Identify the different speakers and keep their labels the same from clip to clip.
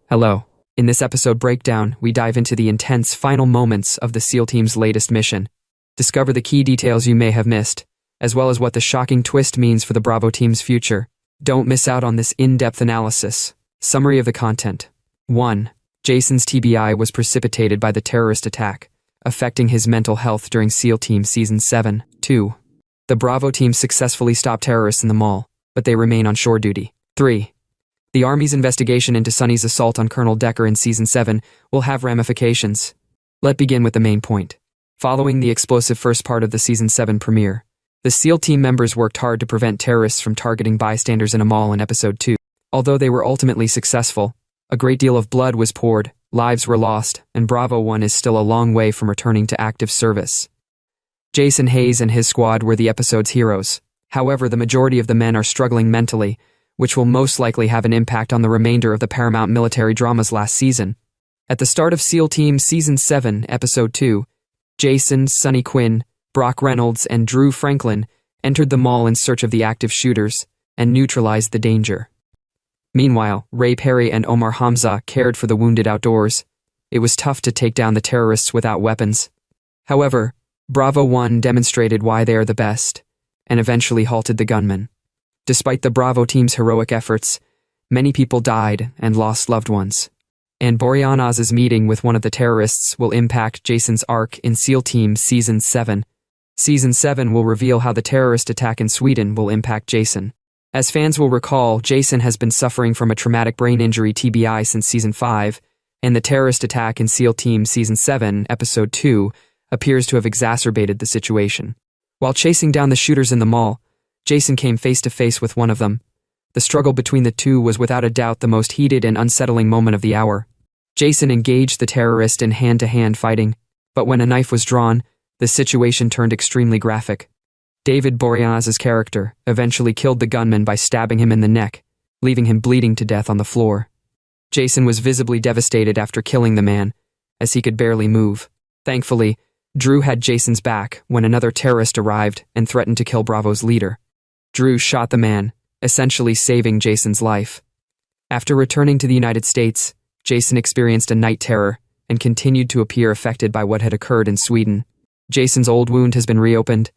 Speaker 1: Hello. In this episode breakdown, we dive into the intense final moments of the SEAL Team's latest mission. Discover the key details you may have missed, as well as what the shocking twist means for the Bravo Team's future. Don't miss out on this in-depth analysis. Summary of the content. 1. Jason's TBI was precipitated by the terrorist attack, affecting his mental health during SEAL Team Season 7. 2. The Bravo Team successfully stopped terrorists in the mall, but they remain on shore duty. 3. The Army's investigation into Sonny's assault on Colonel Decker in Season 7 will have ramifications. Let's begin with the main point. Following the explosive first part of the Season 7 premiere, the SEAL Team members worked hard to prevent terrorists from targeting bystanders in a mall in Episode 2. Although they were ultimately successful, a great deal of blood was poured, lives were lost, and Bravo 1 is still a long way from returning to active service. Jason Hayes and his squad were the episode's heroes. However, the majority of the men are struggling mentally, which will most likely have an impact on the remainder of the Paramount military dramas last season. At the start of SEAL Team Season 7, Episode 2, Jason, Sonny Quinn, Brock Reynolds, and Drew Franklin entered the mall in search of the active shooters and neutralized the danger. Meanwhile, Ray Perry and Omar Hamza cared for the wounded outdoors. It was tough to take down the terrorists without weapons. However, Bravo 1 demonstrated why they are the best, and eventually halted the gunmen. Despite the Bravo Team's heroic efforts, many people died and lost loved ones. And Boreanaz's meeting with one of the terrorists will impact Jason's arc in SEAL Team Season 7. Season 7 will reveal how the terrorist attack in Sweden will impact Jason. As fans will recall, Jason has been suffering from a traumatic brain injury TBI since Season 5, and the terrorist attack in SEAL Team Season 7, Episode 2, appears to have exacerbated the situation. While chasing down the shooters in the mall, Jason came face-to-face with one of them. The struggle between the two was without a doubt the most heated and unsettling moment of the hour. Jason engaged the terrorist in hand-to-hand fighting, but when a knife was drawn, the situation turned extremely graphic. David Boreanaz's character eventually killed the gunman by stabbing him in the neck, leaving him bleeding to death on the floor. Jason was visibly devastated after killing the man, as he could barely move. Thankfully, Drew had Jason's back when another terrorist arrived and threatened to kill Bravo's leader. Drew shot the man, essentially saving Jason's life. After returning to the United States, Jason experienced a night terror and continued to appear affected by what had occurred in Sweden. Jason's old wound has been reopened.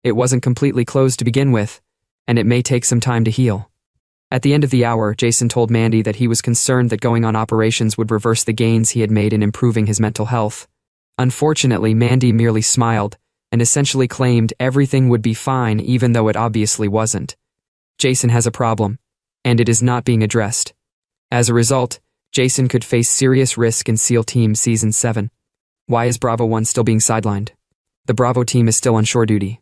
Speaker 1: It wasn't completely closed to begin with, and it may take some time to heal. At the end of the hour, Jason told Mandy that he was concerned that going on operations would reverse the gains he had made in improving his mental health. Unfortunately, Mandy merely smiled and essentially claimed everything would be fine even though it obviously wasn't. Jason has a problem, and it is not being addressed. As a result, Jason could face serious risk in SEAL Team Season 7. Why is Bravo 1 still being sidelined? The Bravo Team is still on shore duty.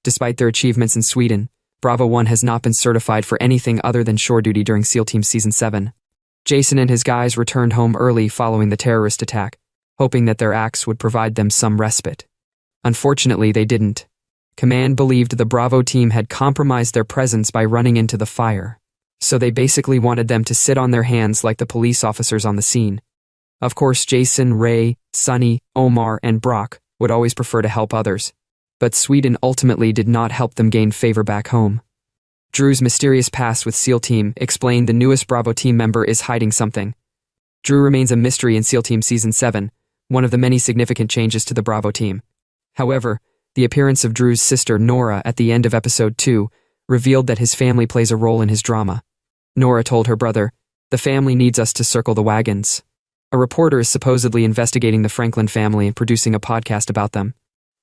Speaker 1: Despite their achievements in Sweden, Bravo 1 has not been certified for anything other than shore duty during SEAL Team Season 7. Jason and his guys returned home early following the terrorist attack, hoping that their acts would provide them some respite. Unfortunately, they didn't. Command believed the Bravo Team had compromised their presence by running into the fire, so they basically wanted them to sit on their hands like the police officers on the scene. Of course, Jason, Ray, Sonny, Omar, and Brock would always prefer to help others, but Sweden ultimately did not help them gain favor back home. Drew's mysterious past with SEAL Team explained the newest Bravo Team member is hiding something. Drew remains a mystery in SEAL Team Season 7, one of the many significant changes to the Bravo Team. However, the appearance of Drew's sister Nora at the end of Episode 2 revealed that his family plays a role in his drama. Nora told her brother, "The family needs us to circle the wagons." A reporter is supposedly investigating the Franklin family and producing a podcast about them.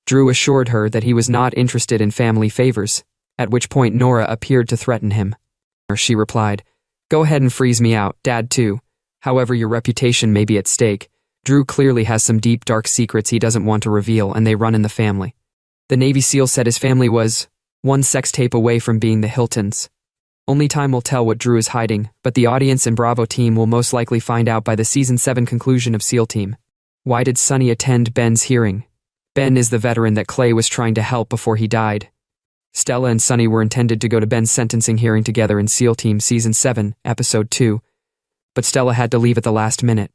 Speaker 1: Drew assured her that he was not interested in family favors, at which point Nora appeared to threaten him. She replied, "Go ahead and freeze me out, Dad too. However, your reputation may be at stake. Drew clearly has some deep, dark secrets he doesn't want to reveal, and they run in the family." The Navy SEAL said his family was one sex tape away from being the Hiltons. Only time will tell what Drew is hiding, but the audience and Bravo Team will most likely find out by the Season 7 conclusion of SEAL Team. Why did Sonny attend Ben's hearing? Ben is the veteran that Clay was trying to help before he died. Stella and Sonny were intended to go to Ben's sentencing hearing together in SEAL Team Season 7, Episode 2, but Stella had to leave at the last minute.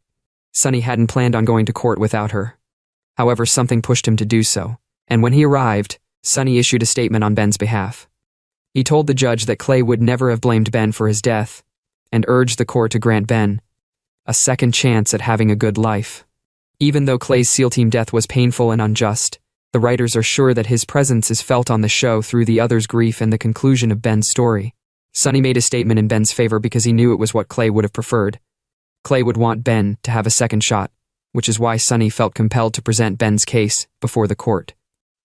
Speaker 1: Sonny hadn't planned on going to court without her. However, something pushed him to do so, and when he arrived, Sonny issued a statement on Ben's behalf. He told the judge that Clay would never have blamed Ben for his death, and urged the court to grant Ben a second chance at having a good life. Even though Clay's SEAL Team death was painful and unjust, the writers are sure that his presence is felt on the show through the other's grief and the conclusion of Ben's story. Sonny made a statement in Ben's favor because he knew it was what Clay would have preferred. Clay would want Ben to have a second shot, which is why Sonny felt compelled to present Ben's case before the court.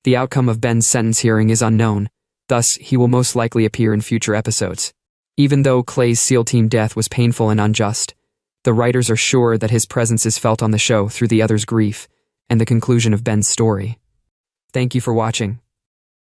Speaker 1: The outcome of Ben's sentence hearing is unknown, thus he will most likely appear in future episodes. Even though Clay's SEAL Team death was painful and unjust, the writers are sure that his presence is felt on the show through the other's grief and the conclusion of Ben's story. Thank you for watching.